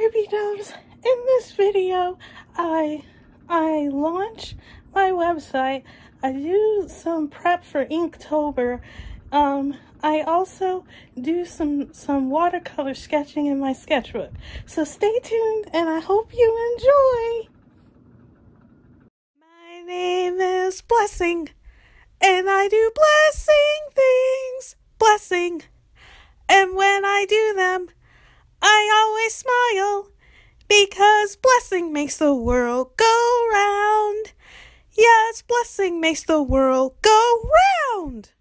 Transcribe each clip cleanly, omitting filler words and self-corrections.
creepy doves. In this video, I launch my website. I do some prep for Inktober. I also do some watercolor sketching in my sketchbook. So stay tuned, and I hope you enjoy. My name is Blessing, and I do blessing things. Blessing. And when I do them, I always smile, because blessing makes the world go round. Yes, blessing makes the world go round.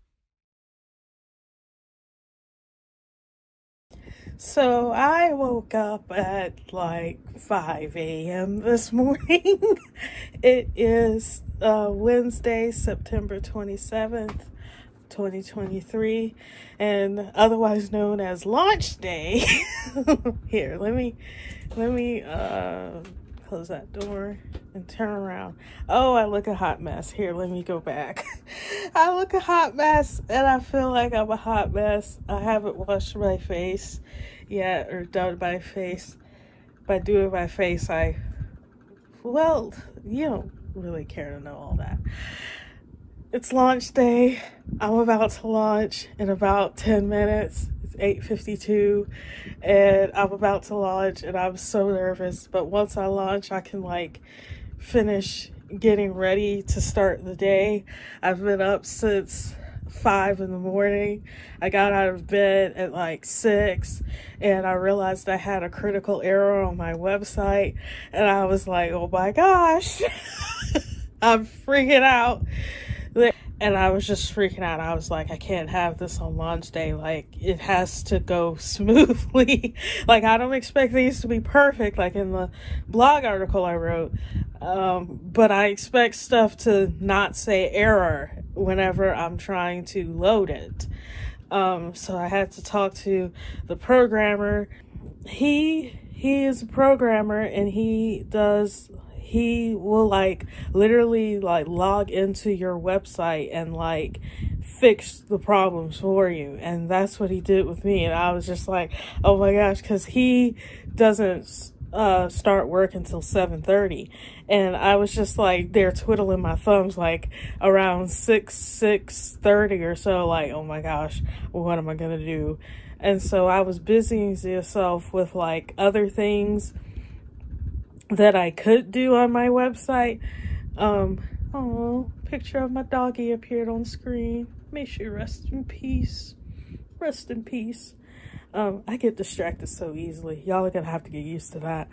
So I woke up at like 5 a.m. this morning. It is Wednesday, September 27th. 2023, and otherwise known as launch day. Here, let me close that door and turn around. Oh, I look a hot mess. Here, let me go back. I look a hot mess, and I feel like I'm a hot mess. I haven't washed my face yet, or done my face. By doing my face, well, you don't really care to know all that. It's launch day. I'm about to launch in about 10 minutes. It's 8:52 and I'm about to launch, and I'm so nervous. But once I launch, I can like finish getting ready to start the day. I've been up since 5 in the morning. I got out of bed at like 6, and I realized I had a critical error on my website, and I was like, oh my gosh. I'm freaking out. And I was just freaking out. I was like, I can't have this on launch day. Like, it has to go smoothly. Like, I don't expect these to be perfect, like in the blog article I wrote. But I expect stuff to not say error whenever I'm trying to load it. So I had to talk to the programmer. He is a programmer, and he will like literally like log into your website and like fix the problems for you. And that's what he did with me. And I was just like, oh my gosh, because he doesn't start work until 7:30. And I was just like there twiddling my thumbs like around 6:30 or so, like, oh my gosh, what am I gonna do? And so I was busying myself with like other things that I could do on my website. Oh, picture of my doggy appeared on screen. May she rest in peace. Rest in peace. I get distracted so easily. Y'all are gonna have to get used to that.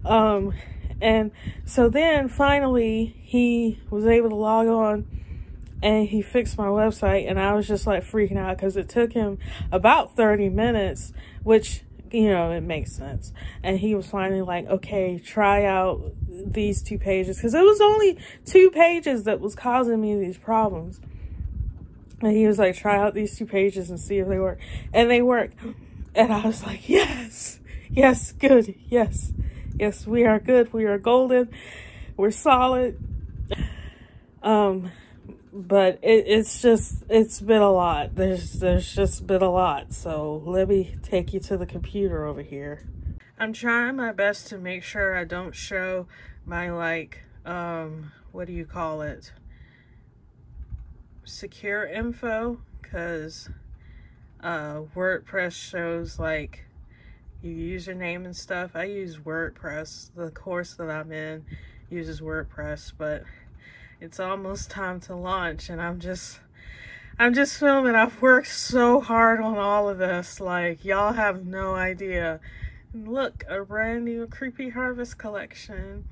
And so then finally he was able to log on, and he fixed my website, and I was just like freaking out because it took him about 30 minutes, which, you know, it makes sense. And he was finally like, okay, try out these 2 pages, because it was only 2 pages that was causing me these problems. And he was like, try out these 2 pages and see if they work. And they work. And I was like, yes, yes, good, yes, yes, we are good, we are golden, we're solid. But it's been a lot. There's just been a lot. So let me take you to the computer over here. I'm trying my best to make sure I don't show my like, what do you call it? Secure info, because WordPress shows like your username and stuff. I use WordPress. The course that I'm in uses WordPress, but it's almost time to launch, and I'm just filming. I've worked so hard on all of this, like, y'all have no idea. Look, a brand new Creepy Harvest collection.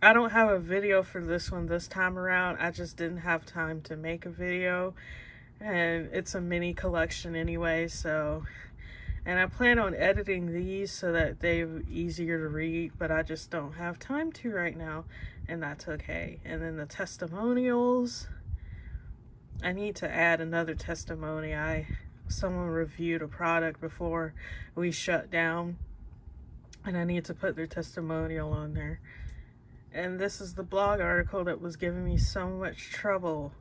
I don't have a video for this one this time around. I just didn't have time to make a video, and it's a mini collection anyway, so, and I plan on editing these so that they're easier to read, but I just don't have time to right now, and that's okay. And then the testimonials, I need to add another testimony. Someone reviewed a product before we shut down, and I need to put their testimonial on there. And this is the blog article that was giving me so much trouble.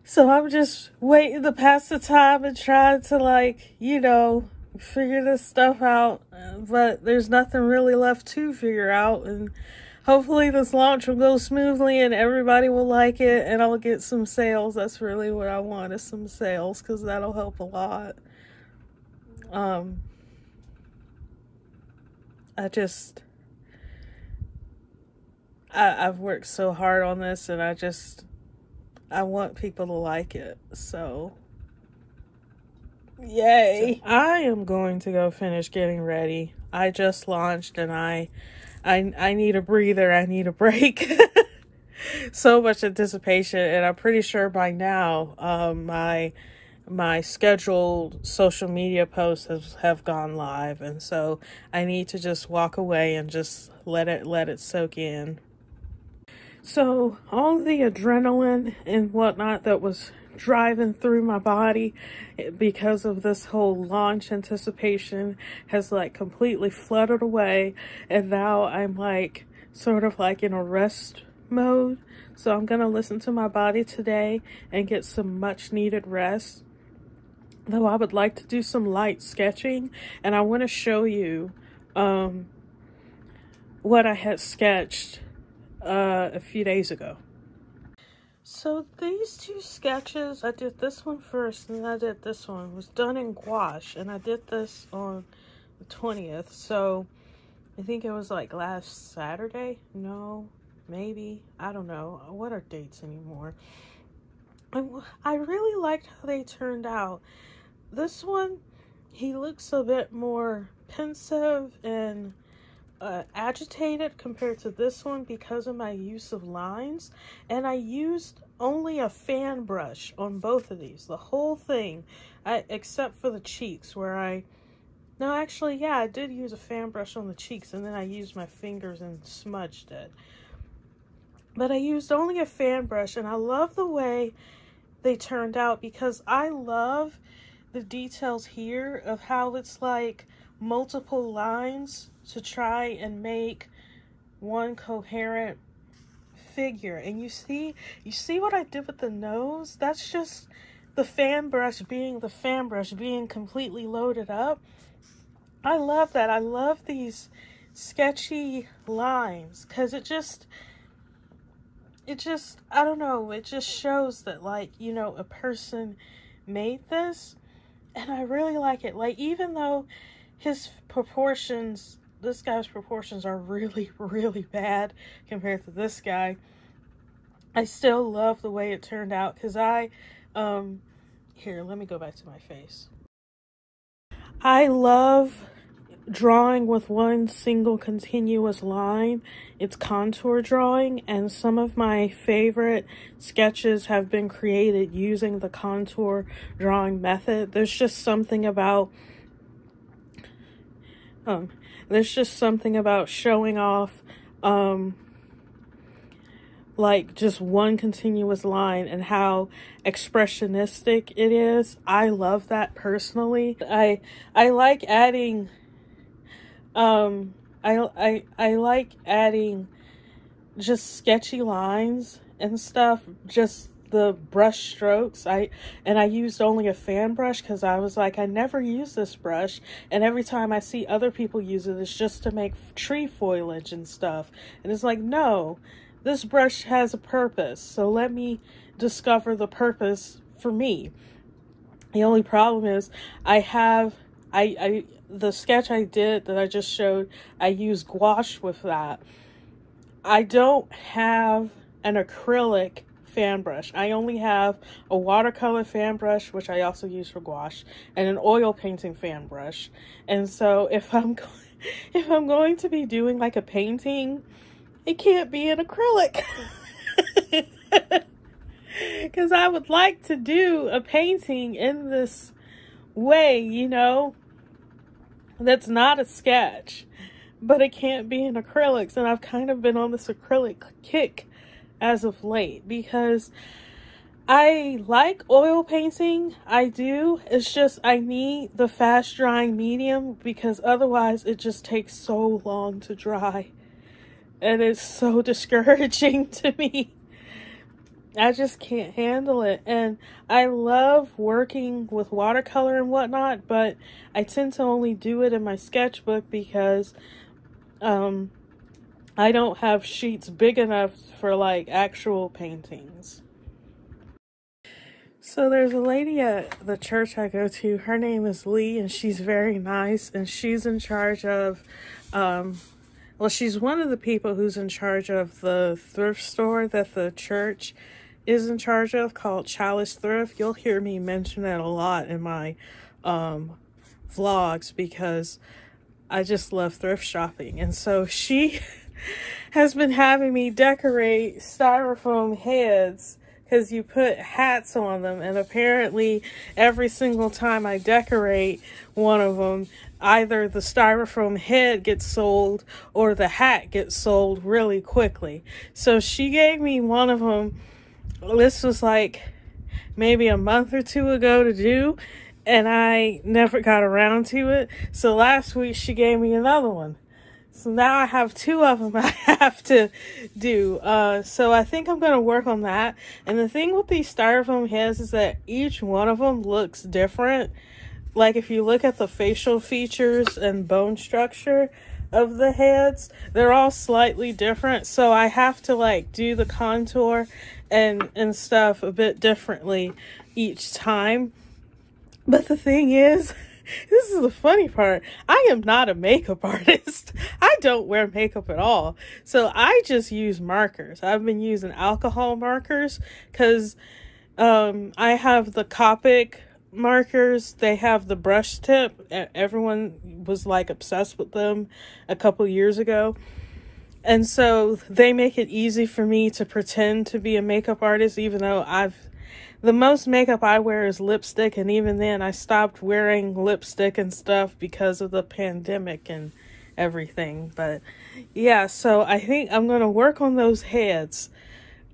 So I'm just waiting to pass the time and trying to, like, you know, figure this stuff out, but there's nothing really left to figure out, and hopefully this launch will go smoothly and everybody will like it and I'll get some sales. That's really what I want, is some sales, because that'll help a lot. I've worked so hard on this, and I want people to like it, so yay. So I am going to go finish getting ready. I just launched and I need a breather. I need a break. So much anticipation, and I'm pretty sure by now my scheduled social media posts have gone live, and so I need to just walk away and just let it soak in. So all the adrenaline and whatnot that was driving through my body because of this whole launch anticipation has like completely flooded away, and now I'm like sort of like in a rest mode. So I'm gonna listen to my body today and get some much needed rest, though I would like to do some light sketching, and I want to show you what I had sketched a few days ago. So these two sketches, I did this one first and then I did this one. It was done in gouache, and I did this on the 20th. So I think it was like last Saturday. No, maybe. I don't know. What are dates anymore? I really liked how they turned out. This one, he looks a bit more pensive and agitated compared to this one because of my use of lines, and I used only a fan brush on both of these, the whole thing, except for the cheeks where I did use a fan brush on the cheeks, and then I used my fingers and smudged it, but I used only a fan brush, and I love the way they turned out because I love the details here of how it's like multiple lines to try and make one coherent figure. And you see what I did with the nose? That's just the fan brush being completely loaded up. I love that. I love these sketchy lines because it just I don't know, it just shows that, like, you know, a person made this, and I really like it. Like, even though this guy's proportions are really, really bad compared to this guy, I still love the way it turned out, because here, let me go back to my face. I love drawing with one single continuous line. It's contour drawing, and some of my favorite sketches have been created using the contour drawing method. There's just something about showing off like just one continuous line and how expressionistic it is. I love that personally. I like adding I like adding just sketchy lines and stuff, just the brush strokes. I used only a fan brush because I was like, I never use this brush, and every time I see other people use it, it's just to make tree foliage and stuff, and it's like, no, this brush has a purpose, so let me discover the purpose for me. The only problem is the sketch I did that I just showed, I used gouache with that. I don't have an acrylic fan brush. I only have a watercolor fan brush, which I also use for gouache, and an oil painting fan brush. And so if I'm going to be doing like a painting, it can't be an acrylic. Because I would like to do a painting in this way, you know, that's not a sketch, but it can't be in acrylics. And I've kind of been on this acrylic kick as of late because I like oil painting. I do. It's just I need the fast drying medium because otherwise it just takes so long to dry. And it's so discouraging to me. I just can't handle it. And I love working with watercolor and whatnot, but I tend to only do it in my sketchbook because I don't have sheets big enough for like actual paintings. So there's a lady at the church I go to. Her name is Lee, and she's very nice, and she's in charge of well, she's one of the people who's in charge of the thrift store that the church is in charge of, called Chalice Thrift. You'll hear me mention it a lot in my vlogs because I just love thrift shopping. And so she has been having me decorate styrofoam heads because you put hats on them, and apparently every single time I decorate one of them, either the styrofoam head gets sold or the hat gets sold really quickly. So she gave me one of them. This was like maybe a month or two ago to do, and I never got around to it. So last week she gave me another one. So now I have two of them I have to do. So I think I'm going to work on that. And the thing with these styrofoam heads is that each one of them looks different. Like if you look at the facial features and bone structure of the heads, they're all slightly different. So I have to like do the contour and stuff a bit differently each time. But the thing is, this is the funny part. I am not a makeup artist. I don't wear makeup at all. So I just use markers. I've been using alcohol markers because I have the Copic markers. They have the brush tip. Everyone was like obsessed with them a couple years ago. And so they make it easy for me to pretend to be a makeup artist, even though the most makeup I wear is lipstick, and even then I stopped wearing lipstick and stuff because of the pandemic and everything. But yeah, so I think I'm going to work on those heads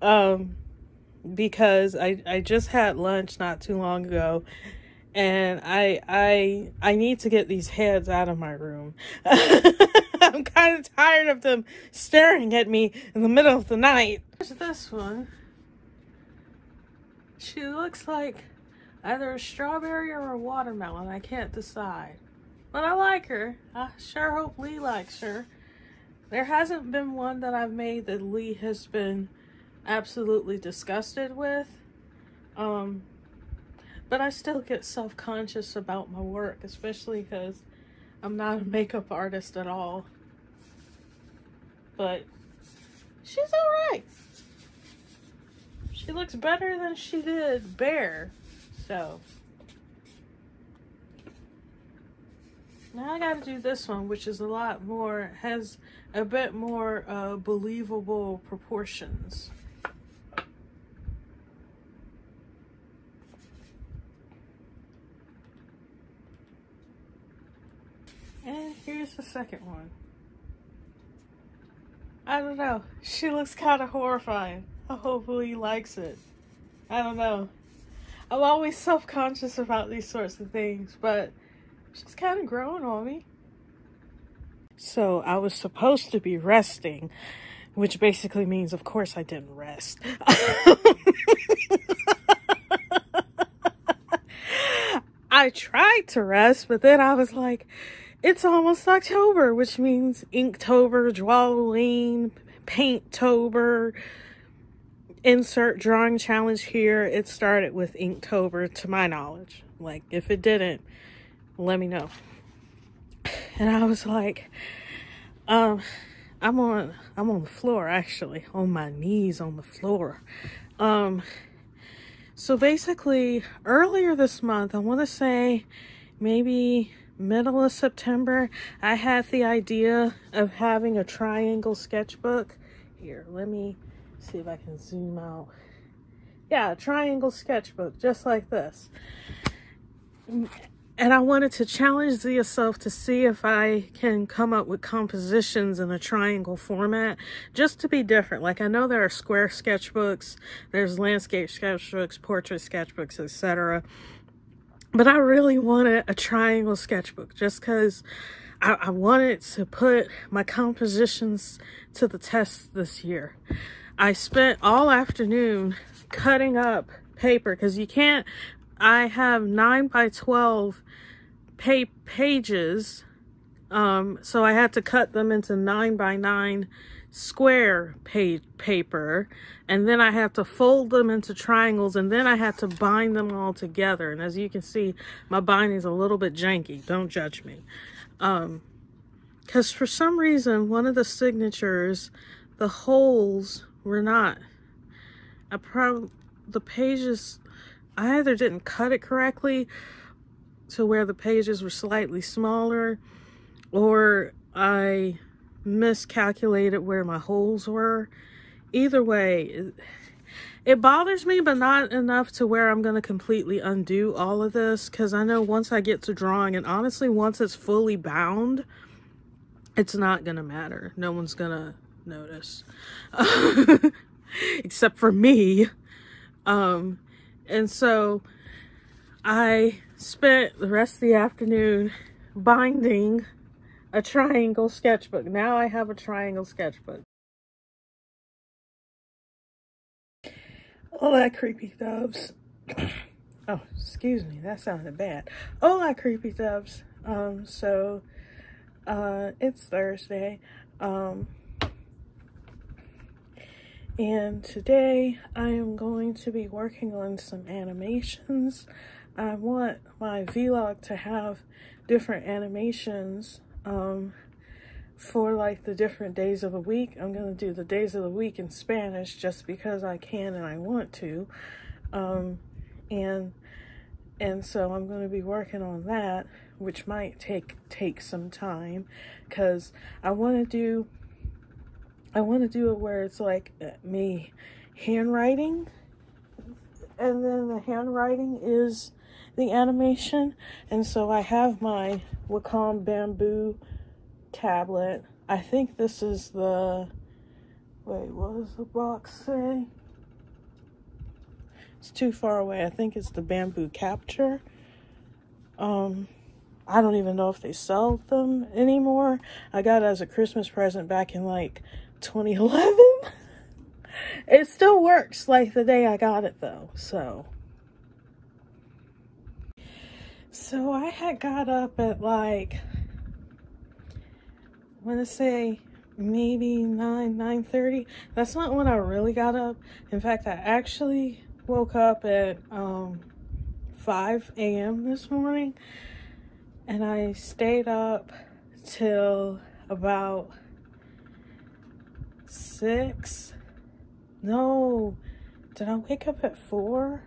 because I just had lunch not too long ago, and I need to get these heads out of my room. I'm kind of tired of them staring at me in the middle of the night. There's this one. She looks like either a strawberry or a watermelon. I can't decide. But I like her. I sure hope Lee likes her. There hasn't been one that I've made that Lee has been absolutely disgusted with. But I still get self-conscious about my work, especially because I'm not a makeup artist at all. But she's alright. She looks better than she did bare. So now I gotta do this one, which is a lot more, has a bit more believable proportions. And here's the second one. I don't know. She looks kind of horrifying. I hope Lee likes it. I don't know. I'm always self-conscious about these sorts of things, but she's kind of growing on me. So I was supposed to be resting, which basically means, of course, I didn't rest. I tried to rest, but then I was like, it's almost October, which means Inktober, Drawing, Painttober, insert drawing challenge here. It started with Inktober, to my knowledge. Like, if it didn't, let me know. And I was like, I'm on the floor, actually, on my knees on the floor. So basically, earlier this month, I want to say maybe middle of September, I had the idea of having a triangle sketchbook. Here, let me see if I can zoom out. Yeah, a triangle sketchbook, just like this. And I wanted to challenge myself to see if I can come up with compositions in a triangle format, just to be different. Like, I know there are square sketchbooks, there's landscape sketchbooks, portrait sketchbooks, etc. But I really wanted a triangle sketchbook just because I wanted to put my compositions to the test this year. I spent all afternoon cutting up paper, because you can't, I have 9 by 12 pages, so I had to cut them into 9 by 9 square paper, and then I have to fold them into triangles, and then I have to bind them all together. And as you can see, my binding is a little bit janky. Don't judge me. Because for some reason, one of the signatures, the holes were not, the pages, I either didn't cut it correctly to where the pages were slightly smaller, or I miscalculated where my holes were. Either way, it bothers me, but not enough to where I'm going to completely undo all of this, because I know once I get to drawing, and honestly, once it's fully bound, it's not going to matter. No one's going to notice. Except for me. And so I spent the rest of the afternoon binding a triangle sketchbook. Now I have a triangle sketchbook. Hola, creepy doves. Oh, excuse me, that sounded bad. Hola, creepy doves. It's Thursday. And today I am going to be working on some animations. I want my vlog to have different animations for like the different days of the week. I'm going to do the days of the week in Spanish just because I can and I want to. And so I'm going to be working on that, which might take some time, because I want to do it where it's like me handwriting, and then the handwriting is the animation. And so I have my Wacom bamboo tablet. I think this is the, wait, what does the box say? It's too far away. I think it's the bamboo capture. I don't even know if they sell them anymore. I got it as a Christmas present back in like 2011. It still works like the day I got it though. So I had got up at like, I want to say maybe 9:30. That's not when I really got up. In fact, I actually woke up at 5 a.m. this morning, and I stayed up till about 6. No, did I wake up at 4?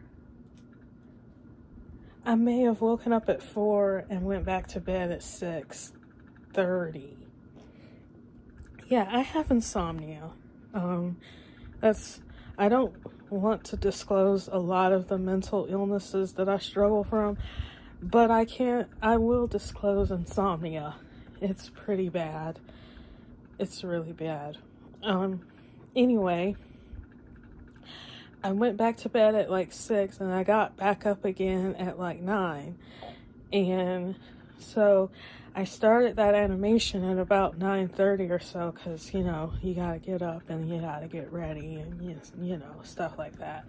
I may have woken up at 4 and went back to bed at 6:30. Yeah, I have insomnia. I don't want to disclose a lot of the mental illnesses that I struggle from, but I will disclose insomnia. It's pretty bad. It's really bad. Anyway, I went back to bed at like 6, and I got back up again at like 9. And so I started that animation at about 9:30 or so, because, you know, you gotta get up and you gotta get ready and, you know, stuff like that.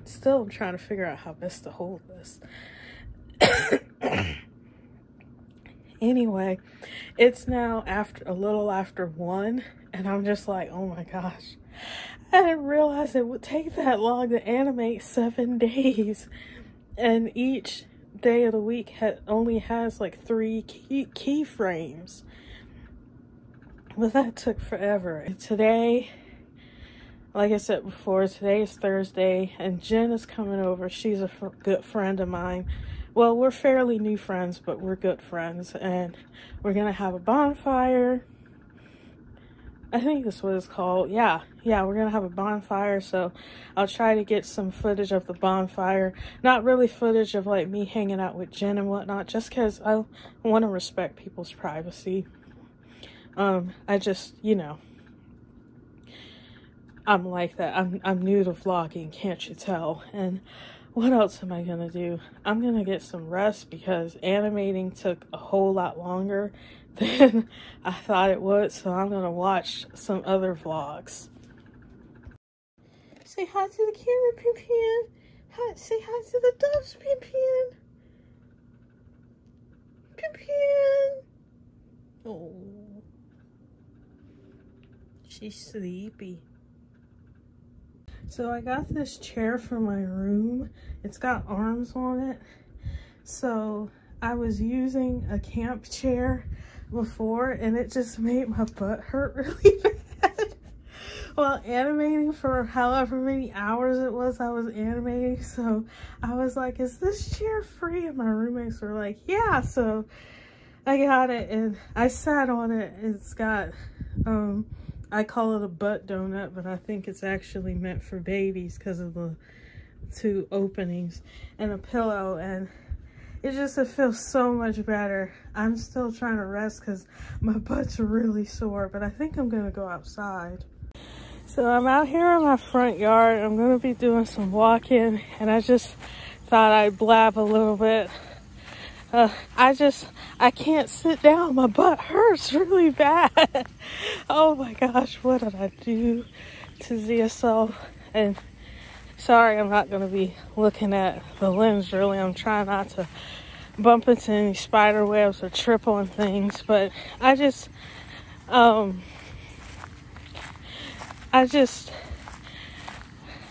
Still, I'm trying to figure out how best to hold this. Anyway, it's now a little after 1, and I'm just like, oh my gosh, I didn't realize it would take that long to animate 7 days, and each day of the week only has like 3 keyframes. But that took forever. And today, like I said before, today is Thursday, and Jen is coming over. She's a good friend of mine. Well, we're fairly new friends, but we're good friends, and we're gonna have a bonfire. I think that's what it's called. Yeah, we're gonna have a bonfire, so I'll try to get some footage of the bonfire. Not really footage of like me hanging out with Jen and whatnot, just because I want to respect people's privacy. I just, you know, I'm like that. I'm new to vlogging, can't you tell? And what else am I gonna do? I'm gonna get some rest, because animating took a whole lot longer than I thought it would, so I'm gonna watch some other vlogs. Say hi to the camera, Pin Pin. Hi, say hi to the doves, Pin Pin. Pin Pin. Oh, she's sleepy. So I got this chair for my room. It's got arms on it. So I was using a camp chair before and it just made my butt hurt really bad while animating for however many hours it was I was animating. So I was like, is this chair free? And my roommates were like, yeah. So I got it and I sat on it. It's got I call it a butt donut, but I think it's actually meant for babies because of the two openings, and a pillow, and it feels so much better. I'm still trying to rest because my butt's really sore, but I think I'm gonna go outside. So I'm out here in my front yard. I'm gonna be doing some walking, and I just thought I'd blab a little bit. I can't sit down. My butt hurts really bad. Oh my gosh, what did I do to ZSL? And sorry, I'm not going to be looking at the lens really. I'm trying not to bump into any spider webs or trip on things, but and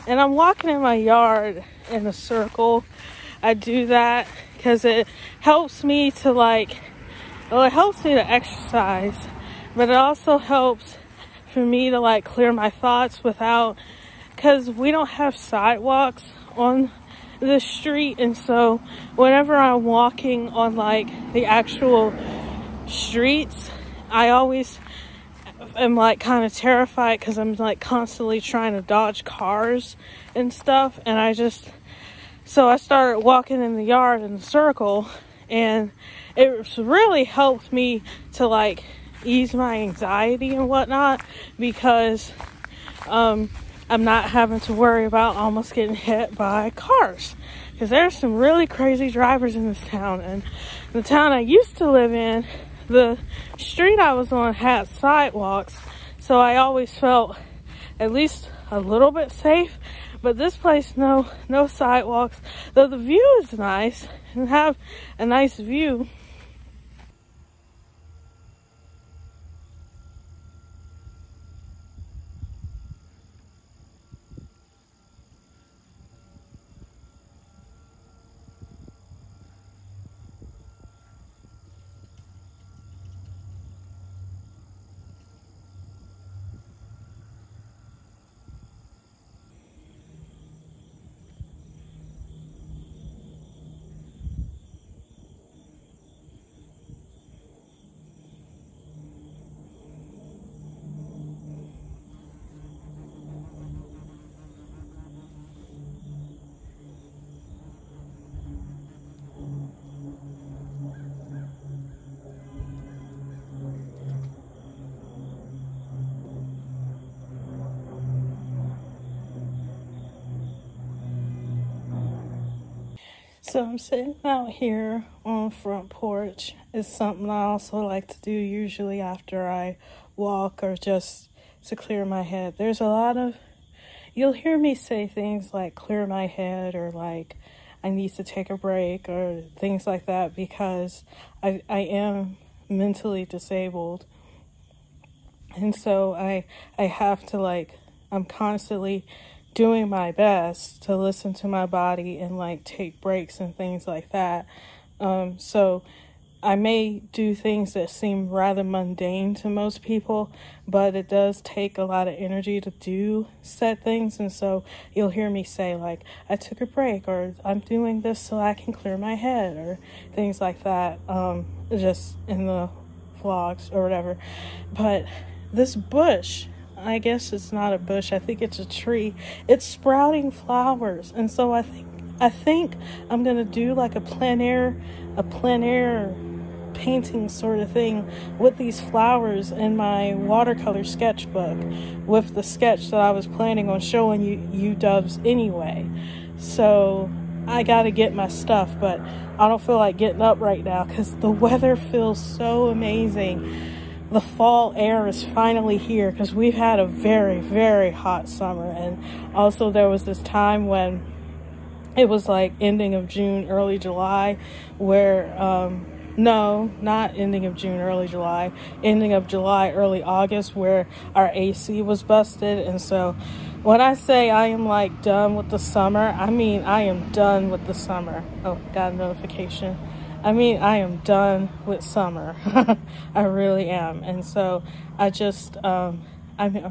I'm walking in my yard in a circle. I do that because it helps me to it helps me to exercise, but it also helps for me to clear my thoughts without, because we don't have sidewalks on the street, and so whenever I'm walking on the actual streets, I always am kind of terrified because I'm constantly trying to dodge cars and stuff, and so I started walking in the yard in a circle, and it really helped me to ease my anxiety and whatnot, because I'm not having to worry about almost getting hit by cars, because there's some really crazy drivers in this town. And the town I used to live in, the street I was on had sidewalks, so I always felt at least a little bit safe. But this place, no sidewalks, though the view is nice and have a nice view. So I'm sitting out here on the front porch. It's something I also like to do usually after I walk or just to clear my head. There's a lot of, you'll hear me say things like clear my head or I need to take a break or things like that, because I am mentally disabled. And so I have to I'm constantly doing my best to listen to my body and take breaks and things like that. So I may do things that seem rather mundane to most people, but it does take a lot of energy to do said things. And so you'll hear me say I took a break, or I'm doing this so I can clear my head, or things like that, just in the vlogs or whatever. But this bush, I guess it's not a bush, I think it's a tree. It's sprouting flowers, and so I think I'm gonna do a plein air painting sort of thing with these flowers in my watercolor sketchbook, with the sketch that I was planning on showing you doves anyway. So I gotta get my stuff, but I don't feel like getting up right now because the weather feels so amazing. the fall air is finally here, because we've had a very, very hot summer. And also there was this time when it was like ending of June, early July, where, no, not ending of June, early July, ending of July, early August, where our AC was busted. And so when I say I am like done with the summer, I mean I am done with the summer. Oh, got a notification. I mean, I am done with summer. I really am. And so I just, I'm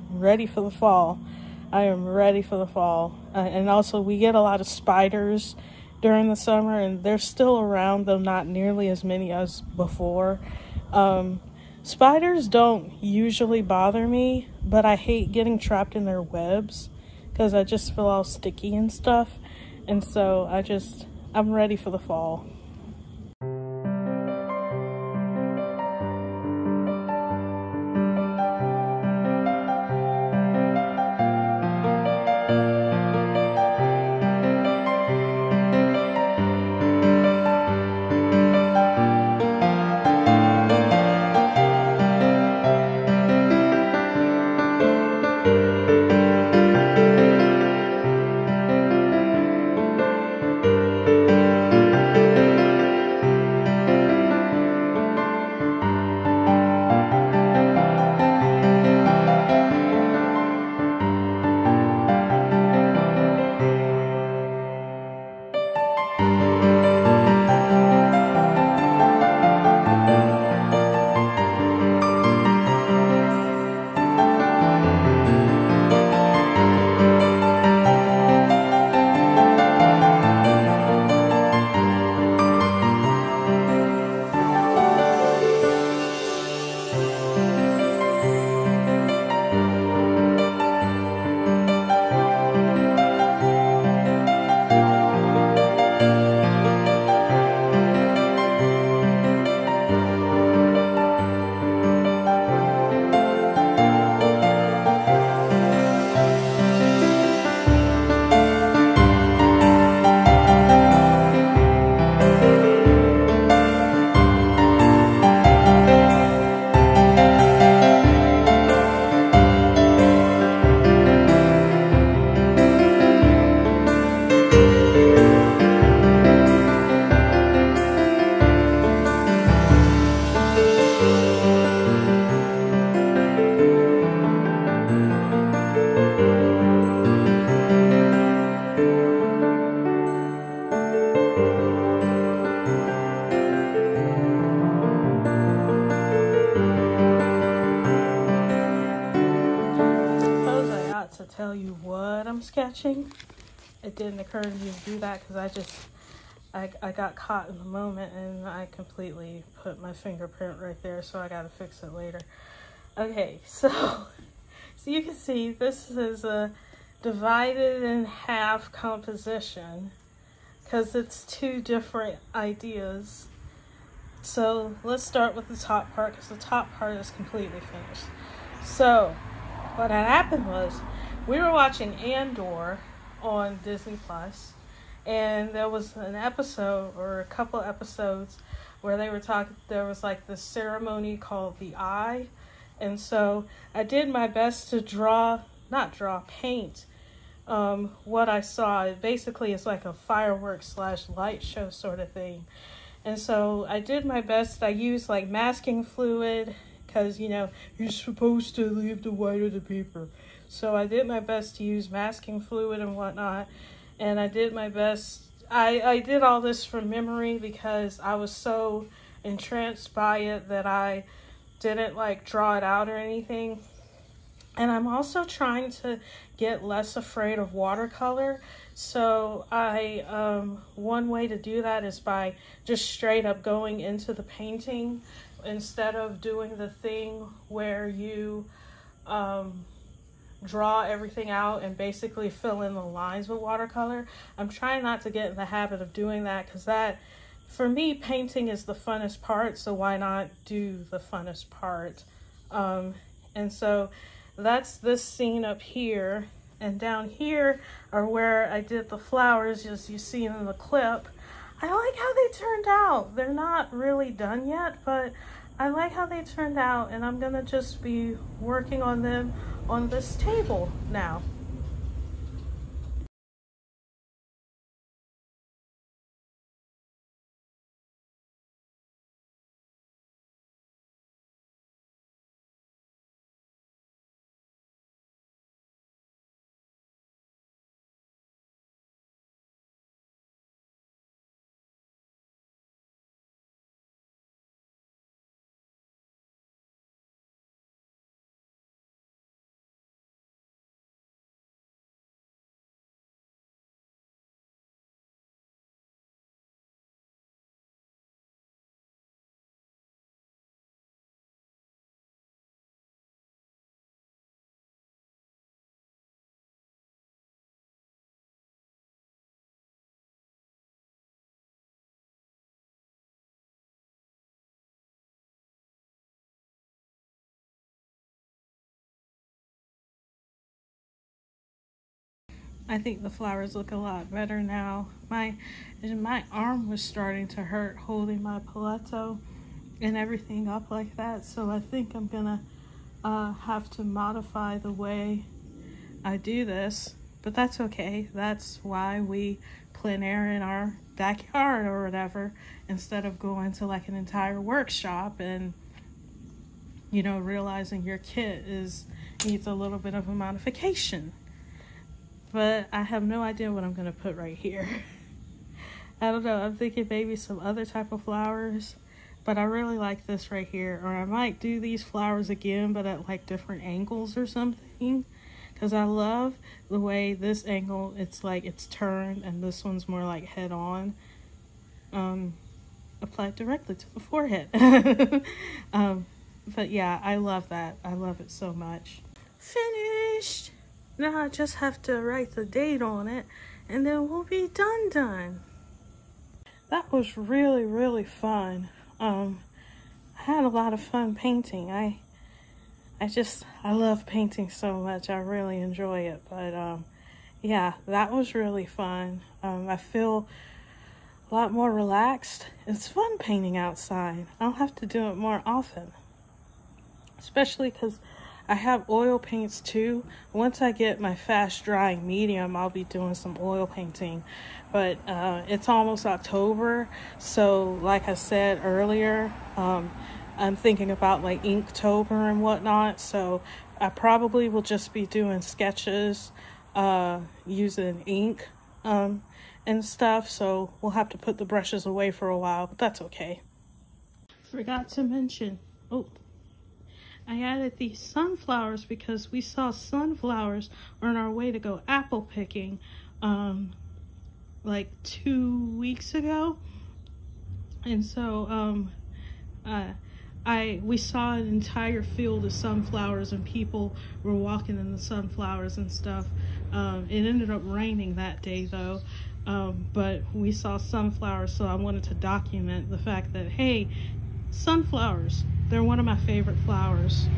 ready for the fall. I am ready for the fall. And also we get a lot of spiders during the summer, and they're still around, though not nearly as many as before. Spiders don't usually bother me, but I hate getting trapped in their webs because I just feel all sticky and stuff. And so I'm ready for the fall. Tell you what I'm sketching. It didn't occur to me to do that because I got caught in the moment and I completely put my fingerprint right there, so I gotta fix it later. Okay, so you can see this is a divided in half composition because it's two different ideas. So let's start with the top part because the top part is completely finished. So what had happened was we were watching Andor on Disney Plus, and there was an episode or a couple episodes where they were talking, there was like this ceremony called the Eye. And so I did my best to paint what I saw. It basically is like a fireworks / light show sort of thing. And so I did my best. I used like masking fluid because, you know, you're supposed to leave the white of the paper. So I did my best to use masking fluid and whatnot. And I did my best. I did all this from memory because I was so entranced by it that I didn't like draw it out or anything. And I'm also trying to get less afraid of watercolor. So one way to do that is by just straight up going into the painting instead of doing the thing where you draw everything out and basically fill in the lines with watercolor. I'm trying not to get in the habit of doing that because that, for me, painting is the funnest part, so why not do the funnest part? And so that's this scene up here, and down here are where I did the flowers, as you see in the clip. I like how they turned out. They're not really done yet, but I like how they turned out, and I'm gonna just be working on them on this table now. I think the flowers look a lot better now. My arm was starting to hurt holding my paletto and everything up like that, so I think I'm gonna have to modify the way I do this, but that's okay. That's why we plein air in our backyard or whatever, instead of going to like an entire workshop and, you know, realizing your kit needs a little bit of a modification. But I have no idea what I'm gonna put right here. I don't know, I'm thinking maybe some other type of flowers, but I really like this right here. Or I might do these flowers again, but at like different angles or something. Because I love the way this angle, it's like it's turned, and this one's more like head on. Applied directly to the forehead. But yeah, I love that. I love it so much. Finished! Now I just have to write the date on it, and then we'll be done. That was really, really fun. I had a lot of fun painting. I love painting so much. I really enjoy it. But yeah, that was really fun. I feel a lot more relaxed. It's fun painting outside. I'll have to do it more often, especially because I have oil paints too. Once I get my fast drying medium, I'll be doing some oil painting. But it's almost October, so like I said earlier, I'm thinking about like Inktober and whatnot. So I probably will just be doing sketches using ink and stuff. So we'll have to put the brushes away for a while, but that's okay. Forgot to mention, I added these sunflowers because we saw sunflowers on our way to go apple picking like 2 weeks ago. And so we saw an entire field of sunflowers, and people were walking in the sunflowers and stuff. It ended up raining that day though, but we saw sunflowers, so I wanted to document the fact that, hey, sunflowers, they're one of my favorite flowers.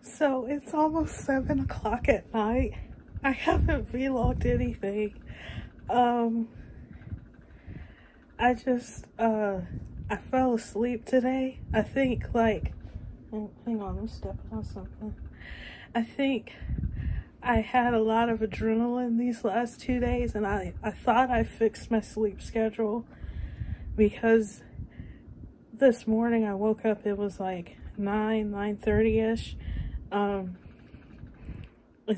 So it's almost 7 o'clock at night. I haven't vlogged anything. I fell asleep today. I think like, hang on, I'm stepping on something. I think I had a lot of adrenaline these last 2 days, and I thought I fixed my sleep schedule because this morning I woke up, it was like 9:30ish. And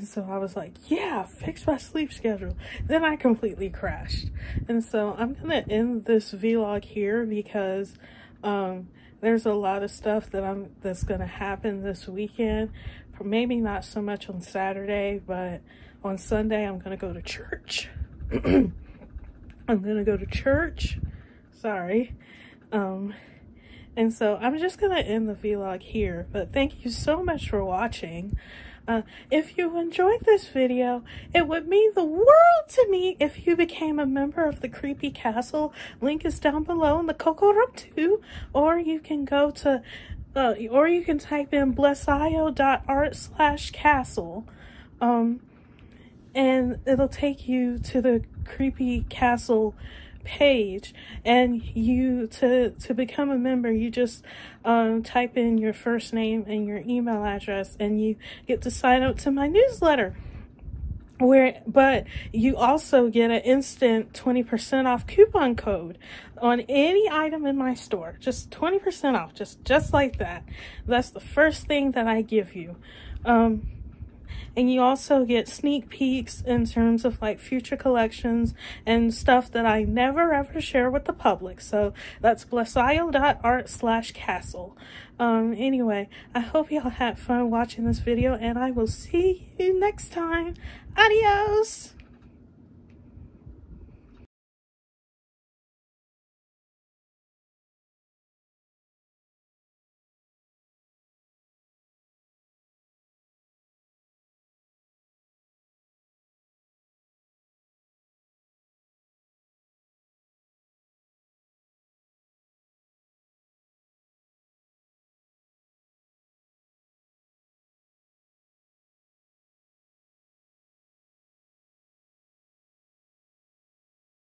so I was like, yeah, fix my sleep schedule. Then I completely crashed. And so I'm going to end this vlog here because there's a lot of stuff that's going to happen this weekend. Maybe not so much on Saturday, but on Sunday I'm going to go to church. I'm going to go to church. Sorry. And so I'm just going to end the vlog here. But thank you so much for watching. If you enjoyed this video, it would mean the world to me if you became a member of the Creepy Castle. Link is down below in the Coco Room too. Or you can go to, or you can type in blessio.art/castle. And it'll take you to the Creepy Castle page, and you to become a member, you just type in your first name and your email address, and you get to sign up to my newsletter, but you also get an instant 20% off coupon code on any item in my store. Just 20% off, just like that. That's the first thing that I give you. And you also get sneak peeks in terms of like future collections and stuff that I never ever share with the public. So that's blessio.art/castle. Anyway, I hope y'all had fun watching this video, and I will see you next time. Adios!